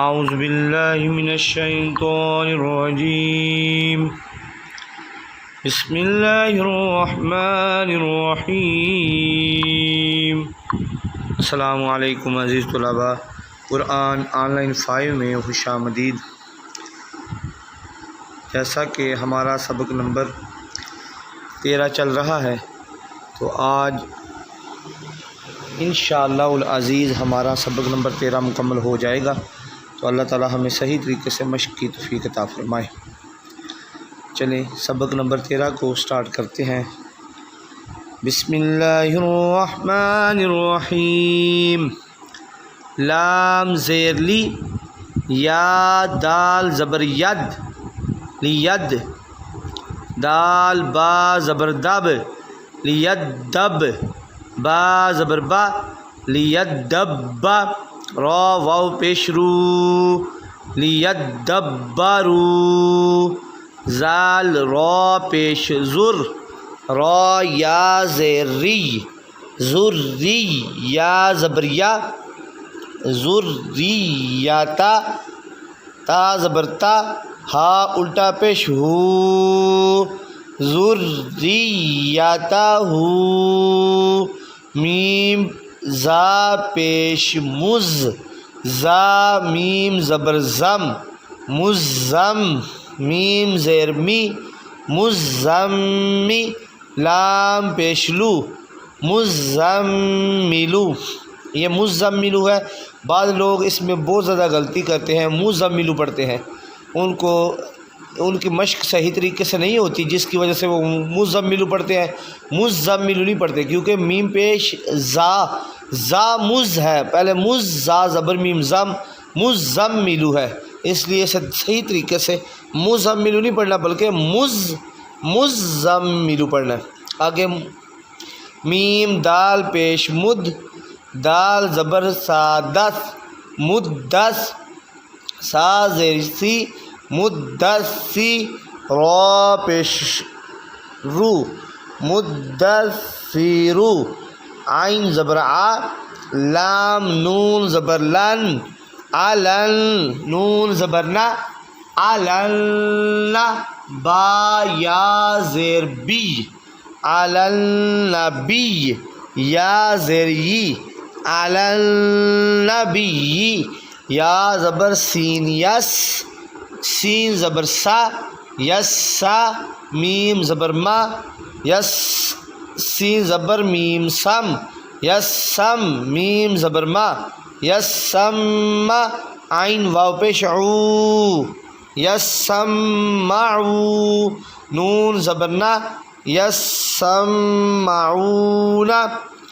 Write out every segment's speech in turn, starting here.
اعوذ باللہ من الشیطان الرجیم بسم اللہ الرحمن الرحیم۔ السلام علیکم عزیز طلباء، قرآن آن لائن 5 میں خوش آمدید۔ جیسا کہ ہمارا سبق نمبر 13 چل رہا ہے، تو آج انشاءاللہ العزیز ہمارا سبق نمبر 13 مکمل ہو جائے گا۔ تو اللہ تعالی ہمیں صحیح طریقے سے مشق کی توفیق عطا فرمائے۔ چلیں سبق نمبر 13 کو سٹارٹ کرتے ہیں۔ بسم اللہ الرحمن الرحیم۔ لام زیر لی، یا دال زبر ید، لید، دال با زبر دب، لید دب، با زبر با، لید دب، را واو پیش رو، لید دبرو، زال را پیش زر، را یا زیر ری، زری، یا زبر یا، ذریتا، تا زبر تا، ہا الٹا پیش ہو، ذریتا ہو، میم زا پیش مز، زا میم زبر زم، مزم، میم زیر می، مزمی، لام پیش لو، مزملو۔ یہ مزملو ہے، بعض لوگ اس میں بہت زیادہ غلطی کرتے ہیں، مزملو پڑھتے ہیں، ان کی مشق صحیح طریقے سے نہیں ہوتی، جس کی وجہ سے وہ مزملو پڑھتے ہیں، مزملو نہیں پڑھتے، کیونکہ میم پیش زا، زا مز ہے، پہلے مز زا زبر میم زم، مزملو ہے، اس لیے صحیح طریقے سے مزملو نہیں پڑھنا بلکہ مزملو پڑھنا ہے۔ آگے میم دال پیش مد، دال زبر سادس، مدس، سا زیر سی، مدسی، را پیش رو، مدثیرو، عین زبر آ، لام نون زبر لن، علن، نون زبر نا، علن، با یا زیر بی، علنبی، یا زیر یی، علنبی، یا زبر سین یس، سین زبر سا، یس سا، میم زبر ما، یس، سین زبر میم سم، یس سم، میم زبر ما، یس سم، عین واو پیش عو، یس سمعو، نون زبر نا، یس سمعون،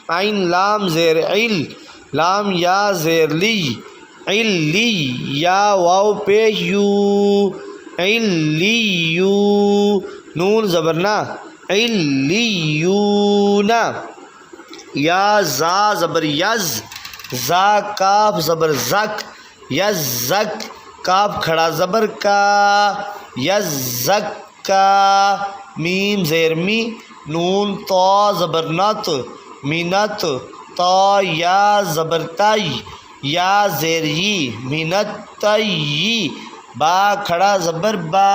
عین لام زیر عل، لام یا زیر لی، علی، یا واو پیش یو، علیو، نون زبر نا، علیون، یا زا زبر یز، زا کاف زبر زک، یزک، کاف کھڑا زبر کا، یزک کا، میم زیر می، نون تا زبر نت، مینت، تا یا زبر تائی، یا زیر یی، مینت تئی، با کھڑا زبر با،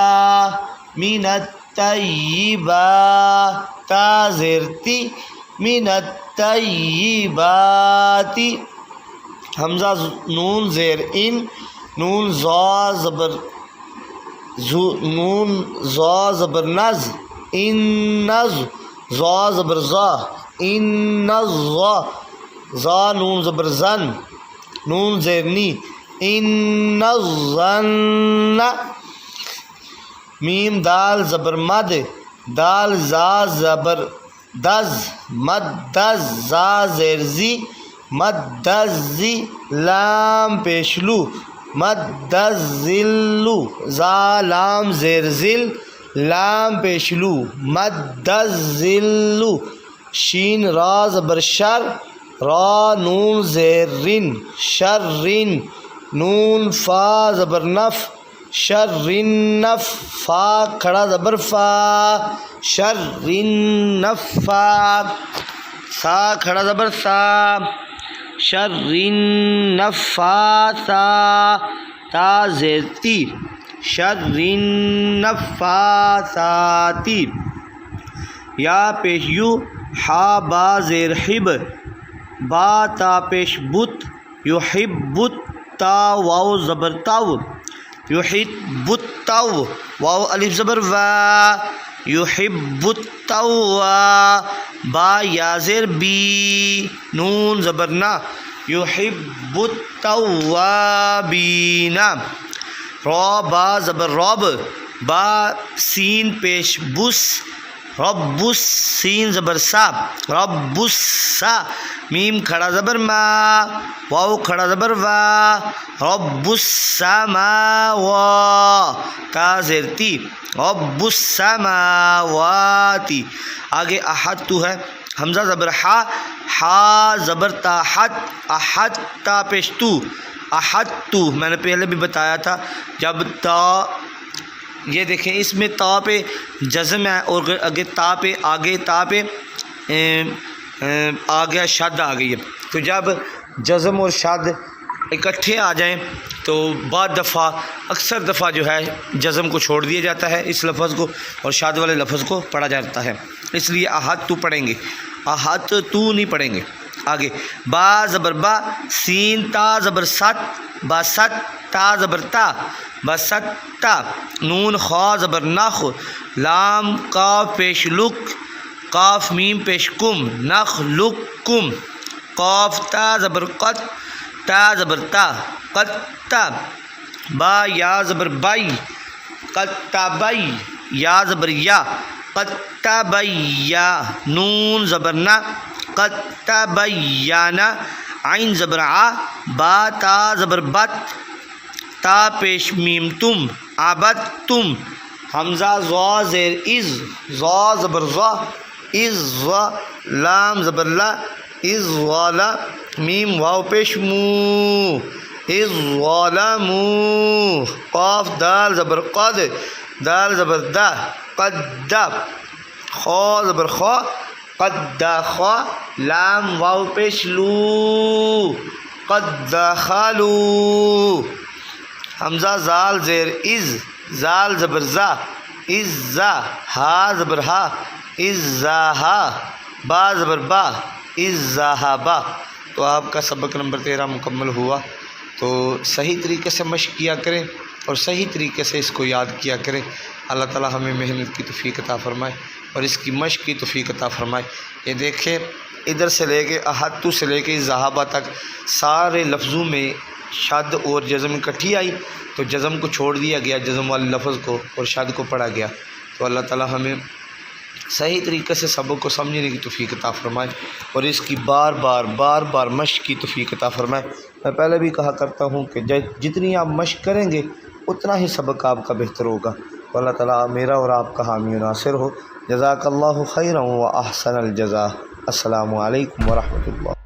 مینت طیبا، تا زیر تی، مینت طیباتی، حمزہ نون زیر ان، نون زا زبر نون زا زبر نز، ان نز، زا زبر زا، ان زا، زا نون زبر زن، نون زیر نی، ان الظن، میم دال زبر مد، دال زا زبر دز، مد دز، زا زیر زی، مد دزی، لام پیش لو، مد دزلو، زا لام زیر زل، لام پیش لو، مد دزلو، شین را زبر شر، را نون زیر رن، شرن، نون فا زبر نف، شرنف، فا کھڑا زبر فا، شرنفا، سا کھڑا زبر سا، شرنفاسا، تا زیر تی شر النفاثات یا پیش یو ہا با زیر حب با تا پیش بت یحب تا واو زبر تاو یحب التو واو الف زبر وا یحب التوا با یا زیر بی نون زبر نا یحب التوابین را با زبر رب با سین پیش بس رب سین زبر سا رب السا میم کھڑا زبر ما واو کھڑا زبر وا رب السماوا تا زیر تی رب السماواتی آگے احد تو ہے حمزہ زبر ہا ہا زبر تا حد احد تا پیش تو احد تو میں نے پہلے بھی بتایا تھا جب تا یہ دیکھیں اس میں تا پہ جزم ہے اور آگے تا پہ آگے شد آ گئی ہے تو جب جزم اور شد اکٹھے آ جائیں تو بعض دفعہ اکثر دفعہ جو ہے جزم کو چھوڑ دیا جاتا ہے اس لفظ کو اور شاد والے لفظ کو پڑھا جاتا ہے اس لیے احد تو پڑھیں گے احد تو نہیں پڑھیں گے آگے با زبر با سین تا زبر ست با ست تا زبر تا با ست تا نون خا زبر نخ لام قاف پیش لک قاف میم پیش کم نخ لک کم قاف تا زبر قط تا زبر تا قط تا با یا زبر بائی قط تا بائی یا زبر یا قط تا بیا نون زبر نا قط تبینا عین زبر آ با تا زبر بت تا پیش میم تم عبد تم حمزہ زا زیر از زا زبر زا از زا لام زبر لا از والا میم واو پیش مو از والا مو قاف دال زبر قد دال زبر دا قد دا خا زبر خا قد دخا لام واو پیش لو قد دخلو حمزہ زال زیر از زال زبر زا از زا ہا زبر ہا از زا ہا با زبر با از زا ہا با تو آپ کا سبق نمبر 13 مکمل ہوا تو صحیح طریقے سے مشق کیا کریں اور صحیح طریقے سے اس کو یاد کیا کریں اللہ تعالی ہمیں محنت کی توفیق عطا فرمائے اور اس کی مشق کی توفیق عطا فرمائے یہ دیکھیں ادھر سے لے کے احدتو سے لے کے ذہابہ تک سارے لفظوں میں شد اور جزم اکٹھی آئی تو جزم کو چھوڑ دیا گیا جزم والے لفظ کو اور شد کو پڑھا گیا تو اللہ تعالی ہمیں صحیح طریقے سے سبق کو سمجھنے کی توفیق عطا فرمائے اور اس کی بار بار مشق کی توفیق عطا فرمائے میں پہلے بھی کہا کرتا ہوں کہ جتنی آپ مشق کریں گے اتنا ہی سبق آپ کا بہتر ہوگا تو اللہ تعالیٰ میرا اور آپ کا حامی و ناصر ہو جزاک اللہ خیرا و احسن الجزاء السلام علیکم ورحمۃ اللہ